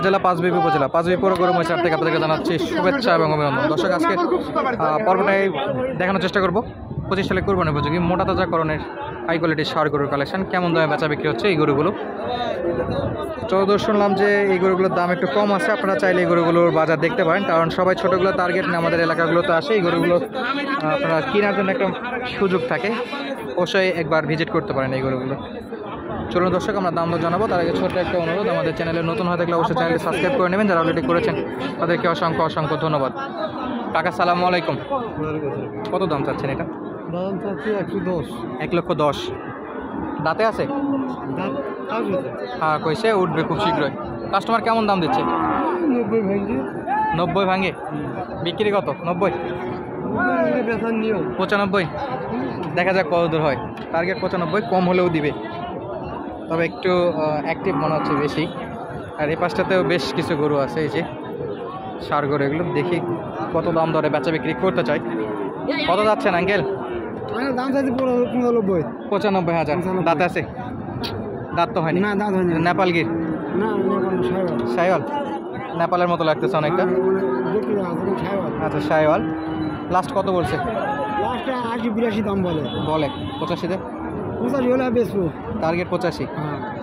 জেলা পাঁচবিবি উপজেলা পাঁচবিবি পৌর গরু মহিষার থেকে আপনাদেরকে জানাচ্ছি শুভেচ্ছা এবং অভিনন্দন। দর্শক, আজকে পর্বটাই দেখানোর চেষ্টা করব 25 সালে কুরবানি উপযোগী মোটা তাজাকরণের হাই কোয়ালিটির ষাঁড় গরুর কালেকশন কেমন দামে বেচা বিক্রি হচ্ছে এই গরুগুলো। চৌধুরী শুনলাম যে এই গরুগুলোর দাম একটু কম আছে, আপনারা চাইলে এই গরুগুলোর বাজার দেখতে পারেন, কারণ সবাই ছোটোগুলো টার্গেট না, আমাদের এলাকাগুলোতে আসে এই গরুগুলো আপনারা কেনার জন্য একটা সুযোগ থাকে, অবশ্যই একবার ভিজিট করতে পারেন এই গরুগুলো। চলুন দর্শক, আমরা দাম দর জানাবো। তার আগে ছোট্ট একটা অনুরোধ, আমাদের চ্যানেলে নতুন হয়ে থাকলে অবশ্যই চ্যানেলটি সাবস্ক্রাইব করে নেবেন, যারা অলরেডি করেছেন তাদেরকে অসংখ্য অসংখ্য ধন্যবাদ। কাকা সালামু আলাইকুম, কত দাম চাচ্ছেন এটা? দাম চাচ্ছি 110। 1,10,000। দাঁতে আছে? হ্যাঁ কইছে উঠবে খুব শীঘ্রই। কাস্টমার কেমন দাম দিচ্ছে? 90 ভেঙে। 90 ভাঙে? বিক্রি কত? 90? 95? দেখা যাক কত দূর হয়। টার্গেট 95, কম হলেও দিবে, তবে একটু অ্যাক্টিভ মনে হচ্ছে বেশি। আর এই পাশটাতেও বেশ কিছু গরু আছে, এই যে ষাঁড় গরু, এগুলো দেখি কত দাম দরে বেচা বিক্রি করতে চাই। কত যাচ্ছেন আঙ্কেল? দাম চাইছি 95,000। দাঁত আছে? দাঁত তো হয়নি। না, দাঁত হয়নি। নেপাল গির? না, শাইওয়াল? নেপালের মতো লাগতেছে অনেকটা। আচ্ছা, শাইওয়াল। লাস্ট কত বলছে? লাস্টে 80-82 দাম বলে। 85-তে? 85 হলে বেচবো। টার্গেট 85,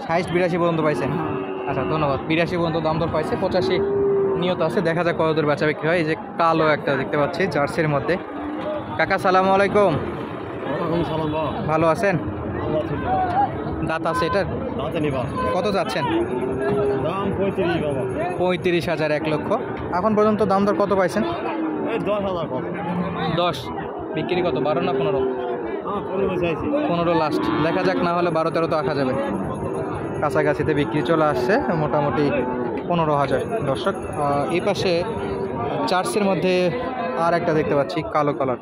হাইস্ট 82 পর্যন্ত পাইছেন। আচ্ছা ধন্যবাদ। 82 পর্যন্ত দাম দর পাইছে, 85 নিয়ত আছে, দেখা যাক কত দূর বেচা বিক্রি হয়। এই যে কালো একটা দেখতে পাচ্ছি জার্সির মধ্যে। কাকা সালামু আলাইকুম, ভালো আছেন? দাঁত আছে এটার? কত যাচ্ছেন? দাম 35,000, 1 লক্ষ। এখন পর্যন্ত দাম দর কত পাইছেন? 10। বিক্রি কত? 12 না 15? 15 লাস্ট, দেখা যাক, না হলে 12-13 তো আসা যাবে। কাছাকাছিতে বিক্রি চলে আসছে, মোটামুটি 15,000। দর্শক, এই পাশে চার্চের মধ্যে আর একটা দেখতে পাচ্ছি কালো কালার।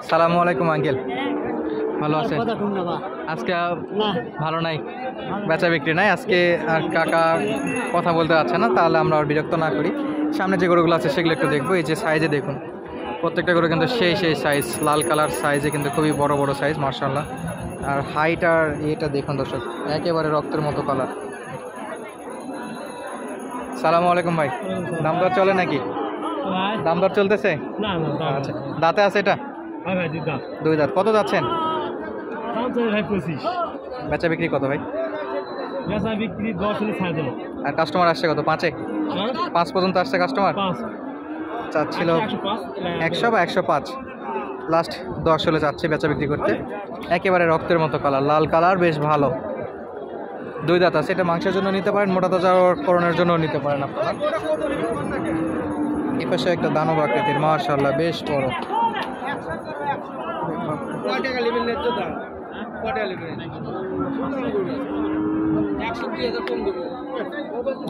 সালামু আলাইকুম আঙ্কেল, ভালো আছেন? আজকে ভালো নাই, বেচা বিক্রি নাই আজকে, আর কাকা কথা বলতে পারছে না, তাহলে আমরা আর বিরক্ত না করি। সামনে যে গরুগুলো আছে সেগুলো একটু দেখবো। এই যে সাইজে দেখুন, প্রত্যেকটা গরু কিন্তু সেই সাইজ, লাল কালার সাইজে কিন্তু খুবই বড় বড় সাইজ মাশাআল্লাহ। আর হাইট আর এটা দেখুন দর্শক, একেবারে রক্তের মতো কালার। সালামু আলাইকুম ভাই, দাম দর চলে নাকি? দাম দর চলতেছে? আচ্ছা, দাঁতে আছে এটা? 2 দাঁত। কত যাচ্ছেন? বেচা বিক্রি কত ভাই? আর কাস্টমার আসছে কত? 5 পর্যন্ত আসছে কাস্টমার? চাচ্ছিল 100 বা 105, লাস্ট 10 হলে যাচ্ছে বেচা বিক্রি করতে। একেবারে রক্তের মতো কালার, লাল কালার, বেশ ভালো। 2 দাঁত আছে। এটা মাংসের জন্য নিতে পারেন, মোটা তাজাকরণের জন্য নিতে পারেন আপনারা। এই পাশে একটা দানব আকৃতির, মাশাআল্লাহ বেশ বড়।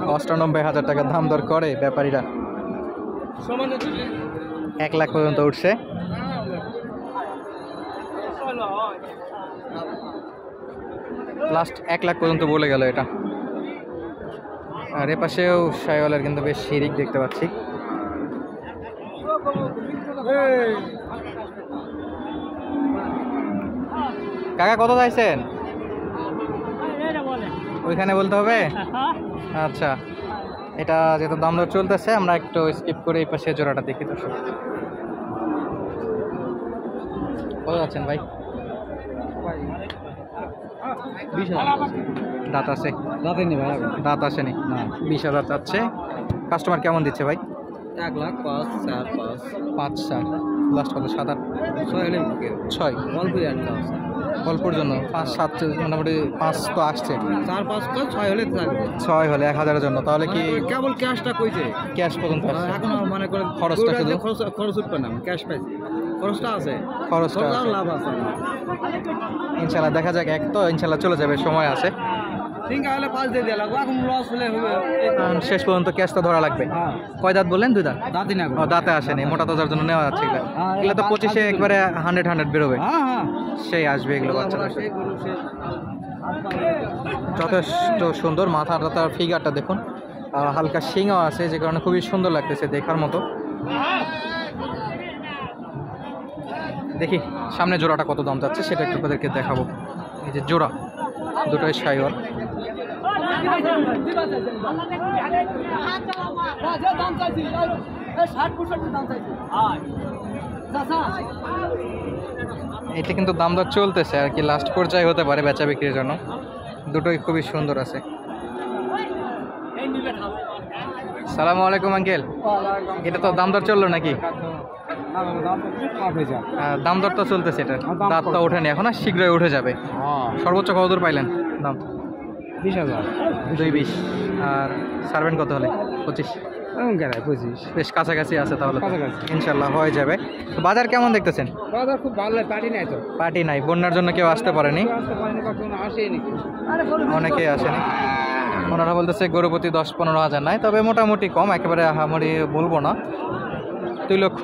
$98,000 টাকা দাম দর করে ব্যাপারীরা। 1 লাখ পর্যন্ত উঠছে। লাস্ট 1 লাখ পর্যন্ত বলে গেল এটা। আর এ পাশেও শাইওয়ালের কিন্তু বেশ শিরিক দেখতে পাচ্ছি। কাকা কত চাইছেন? ওইখানে বলতে হবে? আচ্ছা, এটা যেহেতু দাম দর চলতেছে, আমরা একটু স্কিপ করে এই পাশে জোড়াটা দেখি। তো কত যাচ্ছেন ভাই? 20,000। দাঁত আছে? দাঁত আসেনি, 20,000 চাচ্ছে। কাস্টমার কেমন দিচ্ছে ভাই? 1 লাখ 5, 4, 5, 4 লাস্ট কত? 7, 8, 6? অল্পর জন্য 5-7, মোটামুটি 5 তো আসছে। 4-5 6 হলে থাকবে। 6 হলে 1,000-এর জন্য, তাহলে কি কেবল ক্যাশটা কইছে? ক্যাশ পর্যন্ত এখন মনে করেন খরচটা শুধু খরচ উঠবে না, ক্যাশ পাইছে, খরচটা আছে, খরচটা লাভ আছে। ইনশাআল্লাহ দেখা যাক, এক তো ইনশাআল্লাহ চলে যাবে, সময় আছে। ঠিক আছে, 5 দিয়ে দেয়া লাগবে, এখন লস হলে হবে। শেষ পর্যন্ত ক্যাশ তো ধরা লাগবে। কয় দাঁত বললেন? 2 দাঁত। দাঁতই না, দাঁতে আসেনি, মোটা তাজার জন্য নেওয়া যাচ্ছে এগুলো। এগুলো তো 25-এ একবারে 100 বেরোবে, সেই আসবে এগুলো বাচ্চারা। যথেষ্ট সুন্দর মাথা টাথার ফিগারটা দেখুন, হালকা শিংও আছে, যে কারণে খুবই সুন্দর লাগতেছে দেখার মতো। দেখি সামনে জোড়াটা কত দাম যাচ্ছে সেটা একটু আপনাদেরকে দেখাবো। এই যে জোড়া দুটোই শাইওয়াল, এটা কিন্তু দাম দর চলতেছে আর কি, লাস্ট পর্যায়ে হতে পারে বেচা বিক্রির জন্য। দুটোই খুবই সুন্দর আছে। সালামু আলাইকুম আঙ্কেল, এটা তো দাম দর চললো নাকি? দাম দর তো চলতেছে, এটা দাঁত তো ওঠেনি এখন, আর শীঘ্রই উঠে যাবে। সর্বোচ্চ কত দূর পাইলেন দাম? 20,000। 2.20। আর সার্ভেন্ট কত হলে? 25। 25। বেশ কাছাকাছি আছে তাহলে তো। কাছাকাছি। ইনশাল্লাহ হয়ে যাবে। তো বাজার কেমন দেখতেছেন? বাজার খুব ভালো, পার্টি নাই তো। পার্টি নাই, বন্যার জন্য কেউ আসতে পারেনি, আসতে পারেনি বা কোনো আসেনি। অনেকেই আসেনি। ওনারা বলতেছে গরু প্রতি 10-15 হাজার নাই, তবে মোটামুটি কম, একেবারে আহামরি বলবো না। 2 লক্ষ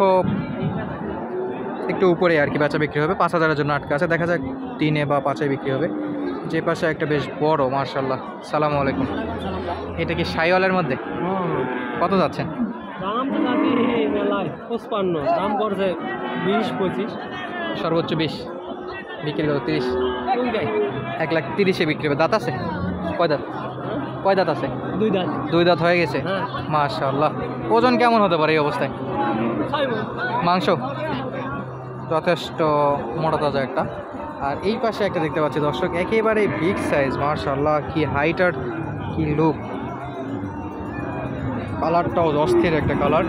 একটু উপরে আর কি বেচা বিক্রি হবে। 5,000-এর জন্য আটকে আছে, দেখা যাক 3 বা 5-এ বিক্রি হবে। যে পাশে একটা বেশ বড়, মার্শাল্লাহ। সালামু আলাইকুম, এটা কি শাইওয়ালের মধ্যে? কত যাচ্ছেন? দাম তো নাকি মেলায় 55, দাম করছে 20-25। সর্বোচ্চ 20, বিক্রি করো 30। 1,30,000-এ বিক্রি হবে। দাঁত আছে? কয় দাঁত? কয় দাঁত আছে? 2 দাঁত। 2 দাঁত হয়ে গেছে। হ্যাঁ। মাশাআল্লাহ। ওজন কেমন হতে পারে এই অবস্থায়? মাংস যথেষ্ট মোটা তাজা একটা। আর এই পাশে একটা দেখতে পাচ্ছি দর্শক, একেবারে বিগ সাইজ, মাশাআল্লাহ। কি হাইট আর কি লুক, কালারটাও অস্থির একটা কালার।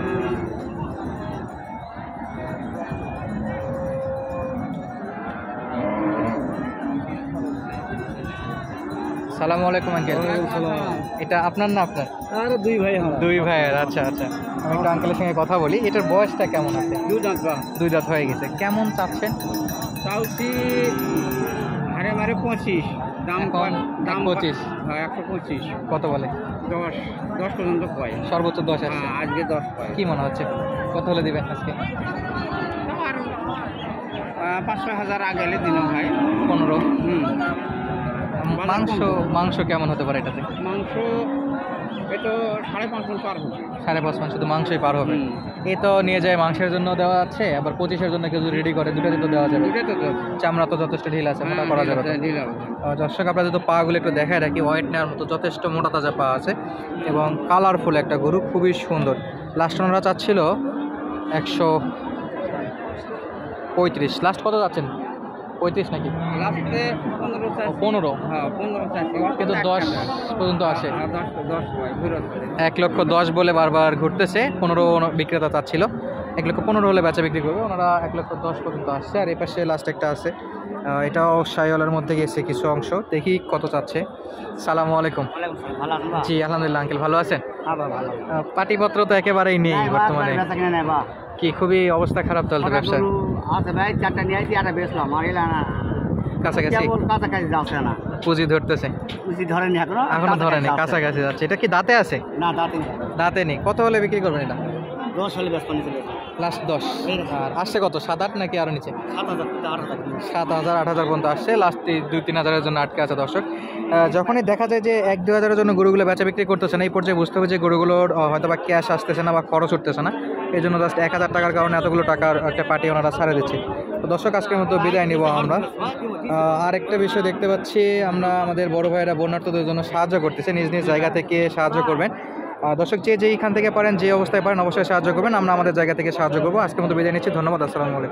সালামু আলাইকুম আঙ্কেল, এটা আপনার না আপনার? আর 2 ভাই হয়। 2 ভাইয়ের। আচ্ছা আচ্ছা, আমি একটু আঙ্কেলের সঙ্গে কথা বলি। এটার বয়সটা কেমন আছে? 2 দাঁত বা 2 দাঁত হয়ে গেছে। কেমন চাচ্ছেন? চাউছি হারে মারে 25। দাম এখন দাম 25। হ্যাঁ 125। কত বলে? 10 পর্যন্ত পাই। সর্বোচ্চ 10 আছে। হ্যাঁ, আজকে 10 পাই। কি মনে হচ্ছে কত হলে দিবেন আজকে? আর 500,000 আগে এলে দিনও ভাই। 15। বাজার কম। মাংস কেমন হতে পারে এটাতে? মাংস এটা 5.5 মণ পার হবে। 5.5 মান শুধু মাংসই পার হবে। হুম। এ তো নিয়ে যায় মাংসের জন্য দেওয়া আছে, আবার 25-এর জন্য কেউ রেডি করে, দুটোতে তো দেওয়া যাবে। এটা তো চামড়া তো যথেষ্ট ঢিল আছে, মোটা করা যাবে তো। দিলাম। দর্শক আপনাদের তো পাগুলো একটু দেখায় রাখি, হোয়াইট নেওয়ার মতো যথেষ্ট মোটা তাজা পা আছে এবং কালারফুল একটা গরু, খুবই সুন্দর। লাস্ট ওনারা চাচ্ছিল 135। লাস্ট কত যাচ্ছেন? 35 নাকি? লাস্টে 15 চাইছি। 15? হ্যাঁ 15 চাইছি। কিন্তু 10 পর্যন্ত আসে। হ্যাঁ 10 পাই ঘুরে। 1,10,000 বলে বারবার ঘুরতেছে। 15 বিক্রেতা চাচ্ছিল, 1,15,000 হলে বেচা বিক্রি করবে। ওনারা 1,10,000 পর্যন্ত আসছে। আর এই পাশে লাস্ট একটা আছে, এটাও শাইওয়ালের মধ্যে গেছে কিছু অংশ, দেখি কত চাচ্ছে। সালামু আলাইকুম। ভালো আছেন? জি আলহামদুলিল্লাহ আঙ্কেল, ভালো আছেন? হ্যাঁ ভালো। পাটিপত্র তো একেবারেই নেই বর্তমানে, কি খুবই অবস্থা খারাপ চলছে ব্যবসা? আছে ভাই, 4টা নিয়ে আইছি, আটা বেচলাম। আর এলা না কাছাকাছি কাছাকাছি যাচ্ছে না, পুঁজি ধরতেছে, বুঝি ধরেনি এখনো ধরেনি, কাছাকাছি যাচ্ছে। এটা কি দাঁতে আছে? না দাঁতে দাঁতে নেই। কত হলে বিক্রি করবেন এটা? 10 হলে বেশ পানি চলে লাস্ট 10। আর আসছে কত, 7-8 নাকি আরো নিচে? 7,000 7,000 8,000 পর্যন্ত আসছে। লাস্ট 2-3 হাজারের জন্য আটকে আছে দর্শক। যখনই দেখা যায় যে 1-2 হাজারের জন্য গরুগুলো বেচা বিক্রি করতেছে না, এই পর্যায়ে বুঝতে হবে যে গরুগুলোর হয়তো বা ক্যাশ আসতেছে না বা খরচ উঠতেছে না, এই জন্য জাস্ট 1,000 টাকার কারণে এতগুলো টাকার একটা পার্টি ওনারা ছাড়ে দিচ্ছে। তো দর্শক আজকের মতো বিদায় নিব আমরা। আরেকটা বিষয় দেখতে পাচ্ছি, আমরা আমাদের বড় ভাইয়েরা বন্যার্থদের জন্য সাহায্য করতেছে, নিজ নিজ জায়গা থেকে সাহায্য করবেন। দর্শক যেইখান থেকে পারেন, যে অবস্থায় পারেন অবশ্যই সাহায্য করবেন, আমরা আমাদের জায়গা থেকে সাহায্য করবো। আজকের মতো বিদায় নিচ্ছি, ধন্যবাদ, আসসালামু আলাইকুম।